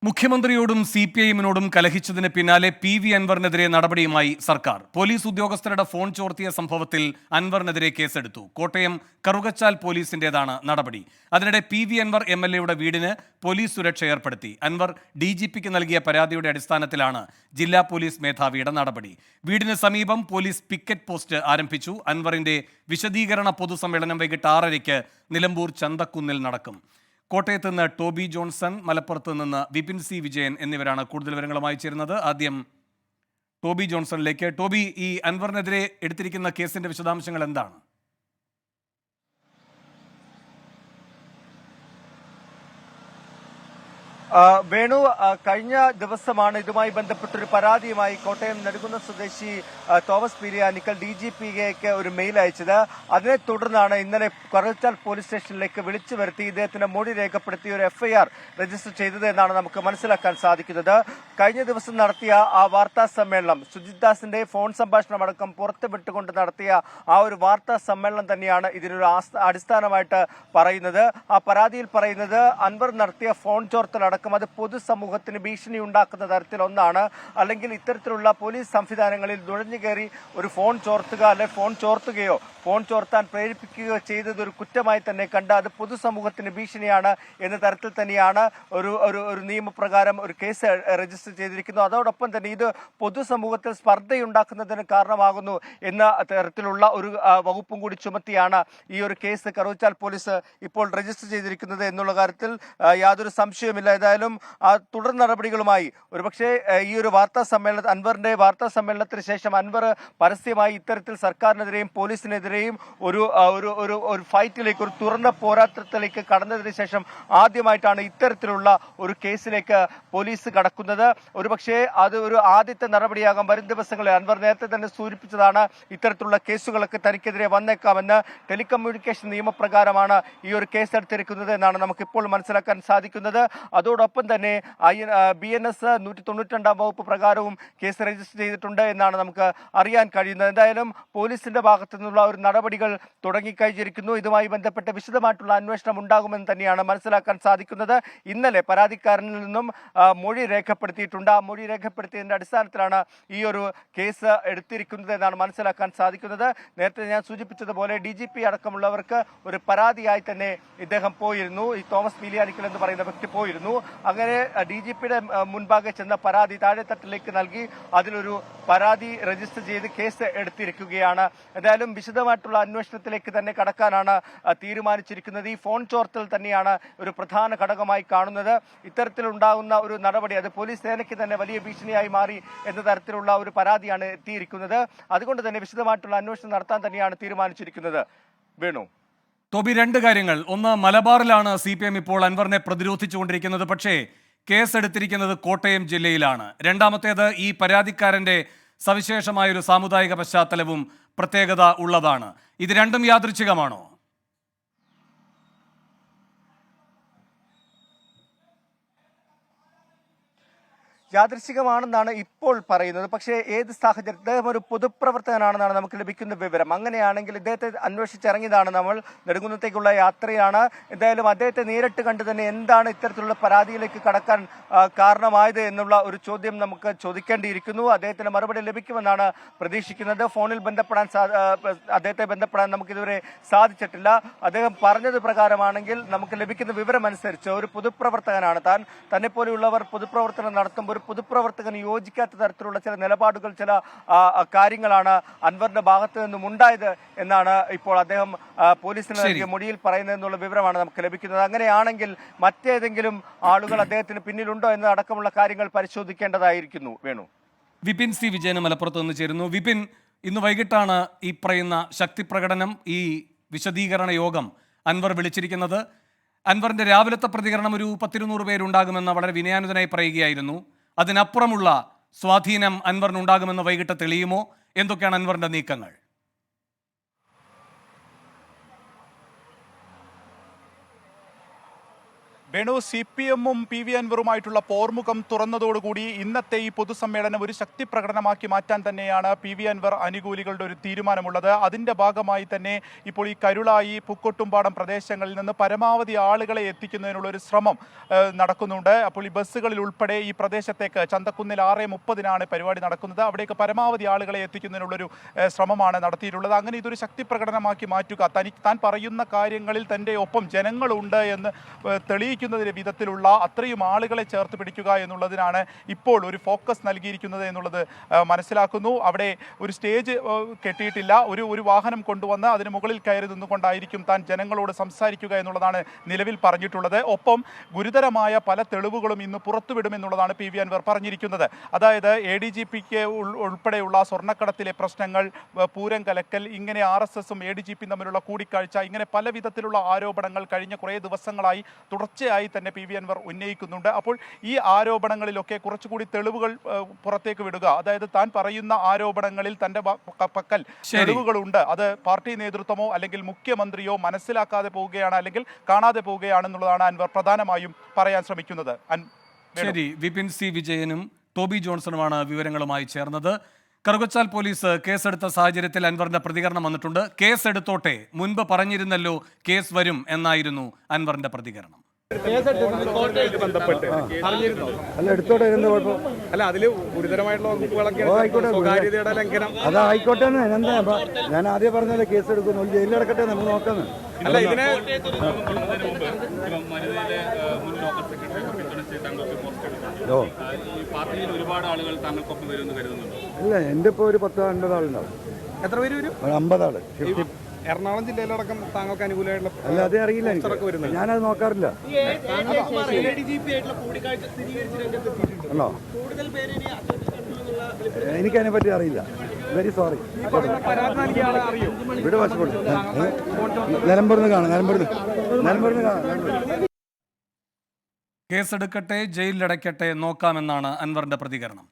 മുഖ്യമന്ത്രിയോടും CPIഎമ്മിനോടും കലഹിച്ചതിന് പിന്നാലെ PV അൻവറിനെതിരെ നടപടിയുമായി സർക്കാർ. പോലീസ് ഉദ്യോഗസ്ഥരുടെ ഫോൺ ചോർത്തിയ സംഭവത്തിൽ അൻവറിനെതിരെ കേസെടുത്തു. കോട്ടയം കറുകച്ചാൽ പോലീസിന്റേതാണ് നടപടി. അതിനിടെ PV അൻവർ MLAയുടെ വീടിന് പോലീസ് സുരക്ഷ ഏർപ്പെടുത്തി. അൻവർ DGPക്ക് നൽകിയ പരാതിയുടെ അടിസ്ഥാനത്തിലാണ് ജില്ലാ പോലീസ് മേധാവിയുടെ നടപടി. വീടിന് സമീപം പോലീസ് പിക്കറ്റ് പോസ്റ്റ് ആരംഭിച്ചു. അൻവറിന്റെ വിശദീകരണ പൊതുസമ്മേളനം വൈകിട്ട് 6:30 നിലമ്പൂർ ചന്തക്കുന്നിൽ നടക്കും. കോട്ടയത്ത് നിന്ന് ടോബി ജോൺസൺ, മലപ്പുറത്ത് നിന്ന് വിപിൻ C വിജയൻ എന്നിവരാണ് കൂടുതൽ വിവരങ്ങളുമായി ചേരുന്നത്. ആദ്യം ടോബി ജോൺസണിലേക്ക്. ടോബി, ഈ അൻവറിനെതിരെ എടുത്തിരിക്കുന്ന കേസിന്റെ വിശദാംശങ്ങൾ എന്താണ്? വേണു, കഴിഞ്ഞ ദിവസമാണ് ഇതുമായി ബന്ധപ്പെട്ടൊരു പരാതിയുമായി കോട്ടയം നെടുങ്കുന്നം സ്വദേശി തോമസ് പീലിയാനിക്കൽ DGPക്ക് ഒരു മെയിൽ അയച്ചത്. അതിനെ തുടർന്നാണ് ഇന്നലെ കറുകച്ചാൽ പോലീസ് സ്റ്റേഷനിലേക്ക് വിളിച്ചു വരുത്തി ഇദ്ദേഹത്തിന്റെ മൊഴി രേഖപ്പെടുത്തി ഒരു FIR രജിസ്റ്റർ ചെയ്തത് എന്നാണ് നമുക്ക് മനസ്സിലാക്കാൻ സാധിക്കുന്നത്. കഴിഞ്ഞ ദിവസം നടത്തിയ ആ വാർത്താ സമ്മേളനം, സുജിത് ദാസിന്റെ ഫോൺ സംഭാഷണം അടക്കം പുറത്തുവിട്ടുകൊണ്ട് നടത്തിയ ആ ഒരു വാർത്താ സമ്മേളനം തന്നെയാണ് ഇതിനൊരു അടിസ്ഥാനമായിട്ട് പറയുന്നത്. ആ പരാതിയിൽ പറയുന്നത് അൻവർ നടത്തിയ ഫോൺ ചോർത്തലടക്കം അത് പൊതുസമൂഹത്തിന് ഭീഷണി ഉണ്ടാക്കുന്ന തരത്തിലൊന്നാണ്. അല്ലെങ്കിൽ ഇത്തരത്തിലുള്ള പോലീസ് സംവിധാനങ്ങളിൽ നുഴഞ്ഞു കയറി ഒരു ഫോൺ ചോർത്തുക, അല്ലെങ്കിൽ ഫോൺ ചോർത്തുകയോ ഫോൺ ചോർത്താൻ പ്രേരിപ്പിക്കുകയോ ചെയ്തത് ഒരു കുറ്റമായി തന്നെ കണ്ട് അത് പൊതുസമൂഹത്തിന് ഭീഷണിയാണ് എന്ന തരത്തിൽ തന്നെയാണ് ഒരു നിയമപ്രകാരം ഒരു കേസ് രജിസ്റ്റർ ചെയ്തിരിക്കുന്നു. അതോടൊപ്പം തന്നെ ഇത് പൊതുസമൂഹത്തിൽ സ്പർദ്ധയുണ്ടാക്കുന്നതിന് കാരണമാകുന്നു എന്ന തരത്തിലുള്ള ഒരു വകുപ്പും കൂടി ചുമത്തിയാണ് ഈ ഒരു കേസ് കറുകച്ചാൽ പോലീസ് ഇപ്പോൾ രജിസ്റ്റർ ചെയ്തിരിക്കുന്നത് എന്നുള്ള കാര്യത്തിൽ യാതൊരു സംശയവുമില്ല. ഏതായാലും തുടർ നടപടികളുമായി ഒരുപക്ഷെ ഈ ഒരു അൻവറിന്റെ വാർത്താ സമ്മേളനത്തിന് ശേഷം അൻവർ പരസ്യമായി ഇത്തരത്തിൽ സർക്കാരിനെതിരെയും പോലീസിനെതിരെയും ഒരു ഫൈറ്റിലേക്ക്, ഒരു തുറന്ന പോരാട്ടത്തിലേക്ക് കടന്നതിന് ശേഷം ആദ്യമായിട്ടാണ് ഇത്തരത്തിലുള്ള ഒരു കേസിലേക്ക് പോലീസ് കടക്കുന്നത്. ഒരുപക്ഷെ അത് ഒരു ആദ്യത്തെ നടപടിയാകാം. വരും ദിവസങ്ങളിൽ അൻവർ നേരത്തെ തന്നെ സൂചിപ്പിച്ചതാണ് ഇത്തരത്തിലുള്ള കേസുകളൊക്കെ തനിക്കെതിരെ വന്നേക്കാമെന്ന്. ടെലികമ്മ്യൂണിക്കേഷൻ നിയമപ്രകാരമാണ് ഈ ഒരു കേസ് എടുത്തിരിക്കുന്നത് എന്നാണ് നമുക്കിപ്പോൾ മനസ്സിലാക്കാൻ സാധിക്കുന്നത്. അതോടൊപ്പം തന്നെ BNS 192 വകുപ്പ് പ്രകാരവും കേസ് രജിസ്റ്റർ ചെയ്തിട്ടുണ്ട് എന്നാണ് നമുക്ക് അറിയാൻ കഴിയുന്നത്. എന്തായാലും പോലീസിന്റെ ഭാഗത്തു നിന്നുള്ള ഒരു നടപടികൾ തുടങ്ങിക്കഴിഞ്ഞിരിക്കുന്നു. ഇതുമായി ബന്ധപ്പെട്ട് വിശദമായിട്ടുള്ള അന്വേഷണം ഉണ്ടാകുമെന്ന് തന്നെയാണ് മനസ്സിലാക്കാൻ സാധിക്കുന്നത്. ഇന്നലെ പരാതിക്കാരനിൽ നിന്നും മൊഴി രേഖപ്പെടുത്തിയിട്ടുണ്ട്. ആ മൊഴി രേഖപ്പെടുത്തിയതിന്റെ അടിസ്ഥാനത്തിലാണ് ഈ ഒരു കേസ് എടുത്തിരിക്കുന്നത് എന്നാണ് മനസ്സിലാക്കാൻ സാധിക്കുന്നത്. നേരത്തെ ഞാൻ സൂചിപ്പിച്ചതുപോലെ DGP അടക്കമുള്ളവർക്ക് ഒരു പരാതിയായി തന്നെ ഇദ്ദേഹം പോയിരുന്നു. ഈ തോമസ് പീലിയാനിക്കൽ എന്ന് പറയുന്ന വ്യക്തി പോയിരുന്നു. അങ്ങനെ DGPയുടെ മുൻപാകെ ചെന്ന പരാതി താഴെത്തട്ടിലേക്ക് നൽകി അതിലൊരു പരാതി രജിസ്റ്റർ ചെയ്ത് കേസ് എടുത്തിരിക്കുകയാണ്. എന്തായാലും വിശദമായിട്ടുള്ള അന്വേഷണത്തിലേക്ക് തന്നെ കടക്കാനാണ് തീരുമാനിച്ചിരിക്കുന്നത്. ഈ ഫോൺ ചോർത്തൽ തന്നെയാണ് ഒരു പ്രധാന ഘടകമായി കാണുന്നത്. ഇത്തരത്തിലുണ്ടാകുന്ന ഒരു നടപടി അത് പോലീസ് സേനയ്ക്ക് തന്നെ വലിയ ഭീഷണിയായി മാറി എന്ന തരത്തിലുള്ള ഒരു പരാതിയാണ് എത്തിയിരിക്കുന്നത്. അതുകൊണ്ട് തന്നെ വിശദമായിട്ടുള്ള അന്വേഷണം നടത്താൻ തന്നെയാണ് തീരുമാനിച്ചിരിക്കുന്നത്. വേണു, ടോബി, രണ്ട് കാര്യങ്ങൾ. ഒന്ന്, മലബാറിലാണ് CPIഎം ഇപ്പോൾ അൻവറിനെ പ്രതിരോധിച്ചുകൊണ്ടിരിക്കുന്നത്. പക്ഷേ കേസ് എടുത്തിരിക്കുന്നത് കോട്ടയം ജില്ലയിലാണ്. രണ്ടാമത്തേത്, ഈ പരാതിക്കാരന്റെ സവിശേഷമായൊരു സാമുദായിക പശ്ചാത്തലവും പ്രത്യേകത ഉള്ളതാണ്. ഇത് രണ്ടും യാദൃച്ഛികമാണോ? യാദൃശ്ചികമാണെന്നാണ് ഇപ്പോൾ പറയുന്നത്. പക്ഷേ ഏത് സാഹചര്യം, ഇദ്ദേഹം ഒരു പൊതുപ്രവർത്തകനാണെന്നാണ് നമുക്ക് ലഭിക്കുന്ന വിവരം. അങ്ങനെയാണെങ്കിൽ ഇദ്ദേഹത്തെ അന്വേഷിച്ചിറങ്ങിയതാണ് നമ്മൾ. നെടുങ്കുന്നത്തേക്കുള്ള യാത്രയാണ്. എന്തായാലും അദ്ദേഹത്തെ നേരിട്ട് കണ്ട് തന്നെ എന്താണ് ഇത്തരത്തിലുള്ള പരാതിയിലേക്ക് കടക്കാൻ കാരണമായത് എന്നുള്ള ഒരു ചോദ്യം നമുക്ക് ചോദിക്കേണ്ടിയിരിക്കുന്നു. അദ്ദേഹത്തിന് മറുപടി ലഭിക്കുമെന്നാണ് പ്രതീക്ഷിക്കുന്നത്. ഫോണിൽ അദ്ദേഹത്തെ ബന്ധപ്പെടാൻ നമുക്ക് ഇതുവരെ സാധിച്ചിട്ടില്ല. അദ്ദേഹം പറഞ്ഞത് പ്രകാരമാണെങ്കിൽ നമുക്ക് ലഭിക്കുന്ന വിവരം അനുസരിച്ച് ഒരു പൊതുപ്രവർത്തകനാണ് താൻ. തന്നെ പോലെയുള്ളവർ പൊതുപ്രവർത്തനം നടത്തുമ്പോൾ ഒരു പൊതുപ്രവർത്തകന് യോജിക്കാത്ത തരത്തിലുള്ള ചില നിലപാടുകൾ, ചില കാര്യങ്ങളാണ് അൻവറിന്റെ ഭാഗത്ത് നിന്നും ഉണ്ടായത് എന്നാണ് ഇപ്പോൾ അദ്ദേഹം പോലീസിന് നൽകിയ മൊഴിയിൽ പറയുന്നത് എന്നുള്ള വിവരമാണ് നമുക്ക് ലഭിക്കുന്നത്. അങ്ങനെയാണെങ്കിൽ മറ്റേതെങ്കിലും ആളുകൾ അദ്ദേഹത്തിന് പിന്നിലുണ്ടോ എന്നതടക്കമുള്ള കാര്യങ്ങൾ പരിശോധിക്കേണ്ടതായിരിക്കുന്നു. വേണു, വിപിൻ C വിജയന് മലപ്പുറത്ത് നിന്ന് ചേരുന്നു. വിപിൻ, ഇന്ന് വൈകിട്ടാണ് ഈ പറയുന്ന ശക്തി പ്രകടനം, ഈ വിശദീകരണ യോഗം അൻവർ വിളിച്ചിരിക്കുന്നത്. അൻവറിന്റെ രാവിലത്തെ പ്രതികരണം ഒരു 10-200 പേരുണ്ടാകുമെന്ന് വളരെ വിനയാനുതനായി പറയുകയായിരുന്നു. അതിനപ്പുറമുള്ള സ്വാധീനം അൻവറിനുണ്ടാകുമെന്ന് വൈകിട്ട് തെളിയുമോ? എന്തൊക്കെയാണ് അൻവറിന്റെ നീക്കങ്ങൾ? വേണു, CPM-ഉം PV അൻവറുമായിട്ടുള്ള പോർമുഖം തുറന്നതോടുകൂടി ഇന്നത്തെ ഈ പൊതുസമ്മേളനം ഒരു ശക്തി പ്രകടനമാക്കി മാറ്റാൻ തന്നെയാണ് PV അൻവർ അനുകൂലികളുടെ ഒരു തീരുമാനമുള്ളത്. അതിന്റെ ഭാഗമായി തന്നെ ഇപ്പോൾ ഈ കരുളായി, പൂക്കോട്ടുംപാടം പ്രദേശങ്ങളിൽ നിന്ന് പരമാവധി ആളുകളെ എത്തിക്കുന്നതിനുള്ള ഒരു ശ്രമം നടക്കുന്നുണ്ട്. അപ്പോൾ ഈ ബസ്സുകളിൽ ഉൾപ്പെടെ ഈ പ്രദേശത്തേക്ക് ചന്തക്കുന്നിൽ 6:30 പരിപാടി നടക്കുന്നത്. അവിടേക്ക് പരമാവധി ആളുകളെ എത്തിക്കുന്നതിനുള്ളൊരു ശ്രമമാണ് നടത്തിയിട്ടുള്ളത്. അങ്ങനെ ഇതൊരു ശക്തി പ്രകടനമാക്കി മാറ്റുക, താൻ പറയുന്ന കാര്യങ്ങളിൽ തൻ്റെ ഒപ്പം ജനങ്ങളുണ്ട് എന്ന് തെളിയിക്കുന്നതിന് വിധത്തിലുള്ള അത്രയും ആളുകളെ ചേർത്ത് പിടിക്കുക എന്നുള്ളതിനാണ് ഇപ്പോൾ ഒരു ഫോക്കസ് നൽകിയിരിക്കുന്നത് എന്നുള്ളത് മനസ്സിലാക്കുന്നു. അവിടെ ഒരു സ്റ്റേജ് കെട്ടിയിട്ടില്ല, ഒരു വാഹനം കൊണ്ടുവന്ന് അതിന് മുകളിൽ കയറി നിന്നുകൊണ്ടായിരിക്കും താൻ ജനങ്ങളോട് സംസാരിക്കുക എന്നുള്ളതാണ് നിലവിൽ പറഞ്ഞിട്ടുള്ളത്. ഒപ്പം ഗുരുതരമായ പല തെളിവുകളും ഇന്ന് പുറത്തുവിടുമെന്നുള്ളതാണ് PV അൻവർ പറഞ്ഞിരിക്കുന്നത്. അതായത് ADGPക്ക് ഉൾപ്പെടെയുള്ള സ്വർണ്ണക്കടത്തിലെ പ്രശ്നങ്ങൾ, പൂരം കലക്കൽ, ഇങ്ങനെ RSSും ADGPയും തമ്മിലുള്ള കൂടിക്കാഴ്ച, ഇങ്ങനെ പല വിധത്തിലുള്ള ആരോപണങ്ങൾ കഴിഞ്ഞ കുറേ ദിവസങ്ങളായി തുടർച്ചയായി തന്നെ PV അൻവർ ഉന്നയിക്കുന്നുണ്ട്. അപ്പോൾ ഈ ആരോപണങ്ങളിലൊക്കെ കുറച്ചുകൂടി തെളിവുകൾ പുറത്തേക്ക് വിടുക, അതായത് താൻ പറയുന്ന ആരോപണങ്ങളിൽ തൻ്റെ പക്കൽ തെളിവുകളുണ്ട്, അത് പാർട്ടി നേതൃത്വമോ അല്ലെങ്കിൽ മുഖ്യമന്ത്രിയോ മനസ്സിലാക്കാതെ പോവുകയാണ് അല്ലെങ്കിൽ കാണാതെ പോവുകയാണെന്നുള്ളതാണ് അൻവർ പ്രധാനമായും പറയാൻ ശ്രമിക്കുന്നത്. ശരി, വിപിൻ C വിജയനും ടോബി ജോൺസണുമാണ് വിവരങ്ങളുമായി ചേർന്നത്. കറുകച്ചാൽ പോലീസ് കേസെടുത്ത സാഹചര്യത്തിൽ അൻവറിന്റെ പ്രതികരണം വന്നിട്ടുണ്ട്. കേസ് എടുത്തോട്ടെ, മുൻപ് പറഞ്ഞിരുന്നല്ലോ കേസ് വരും എന്നായിരുന്നു അൻവറിന്റെ പ്രതികരണം. അല്ല എടുത്തോട്ടെ, എന്താ കുഴപ്പം? അല്ല, അതില് ഗുരുതരമായിട്ടുള്ള വകുപ്പുകളൊക്കെ സ്വകാര്യതയുടെ ലംഘനം. അതായിക്കോട്ടെ, എന്താ ഞാൻ ആദ്യം പറഞ്ഞല്ലേ കേസ് എടുക്കുന്നു, ജയിലിലടക്കട്ടെ, നമുക്ക് നോക്കാന്ന്. അല്ല, ഇതിനെ ഒരുപാട് ആളുകൾ താങ്കൾക്കൊപ്പം വരുമെന്ന് കരുതുന്നുണ്ട്. ഇല്ല, എൻ്റെ ഇപ്പോൾ ഒരു 10-50 ആളുണ്ടാവും. എത്ര പേര് വരും? 50 ആള്. എറണാകുളം ജില്ലയിലടക്കം താങ്കൾക്ക് അനുകൂലമായിട്ടുള്ള അല്ല, അതേ അറിയില്ല എനിക്ക്, ഞാനത് നോക്കാറില്ല. ആണോ? എനിക്കതിനെ പറ്റി അറിയില്ല, വെരി സോറി. ഇവിടെ വശപ്പെടും. നിലമ്പൂർന്ന് കാണാം, നിലമ്പൂർന്ന് കാണാം. കേസെടുക്കട്ടെ, ജയിലിലടയ്ക്കട്ടെ, നോക്കാമെന്നാണ് അൻവറിന്റെ പ്രതികരണം.